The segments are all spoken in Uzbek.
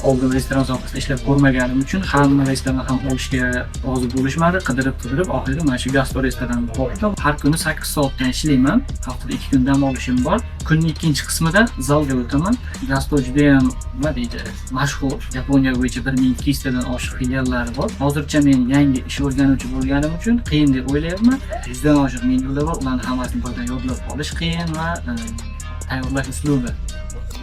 oldin restoran sohasida ishlab ko'rmaganim uchun hamma restoran ham olishga rozi bo'lishmadi. Qidirib oxiri mana shu gastro restoranni topdim. Har kuni 8 soatdan ishlayman. Haftada 2 kun dam olishim bor. Kunning ikkinchi qismida zalga o'taman. Gastro juda ham nima deydi, mashhur. Yaponiya bo'yicha 1200 tadan oshiq filiallari bor. Hozircha men yangi ish o'rganuvchi bo'lganim uchun qiyin deb o'ylayapman. 100 dan oshiq menyular bor. Ularni hammasini birdan yodlab olish qiyin va tayyorlash uslubi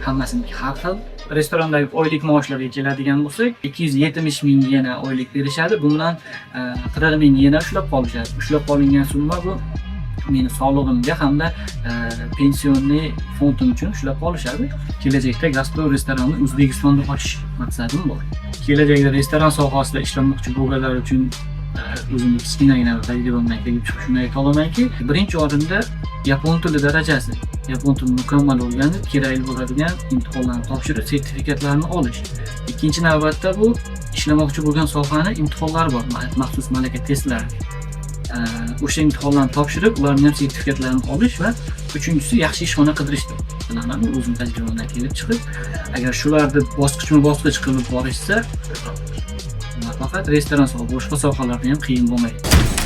hammasiniki har xil. Restorandagi oylik maoshlarga keladigan bo'lsak, 270 ming yena oylik berishadi. Bundan 40 ming yena ushlab qolishadi. Ushlab qolingan summa bu meni sog'lig'imga hamda pensioniy fondim uchun ushlab qolishadi. Kelajakda gastro restoranni O'zbekistonda ochish maqsadim bor. Kelajakda restoran sohasida ishlamoqchi bo'lganlar uchun o'zimni kichkinagina tajribamdan kelib chiqib shuni ayta olamanki, birinchi o'rinda yapon tili darajasi. Yapon tilini mukammal o'rganib, kerakli bo'ladigan imtihonlarni topshirib, sertifikatlarni olish. Ikkinchi navbatda bu ishlamoqchi bo'lgan sohani imtihonlari bor, maxsus malaka testlari. O'sha imtihonlarni topshirib, ularning ham sertifikatlarini olish va uchinchisi yaxshi ishxona qidirishdir. Bilaman, o'zim tajribamdan kelib chiqib, agar shularni bosqichma-bosqich qilib borishsa, faqat restoran sohasi, boshqa sohalarda ham qiyin bo'lmaydi.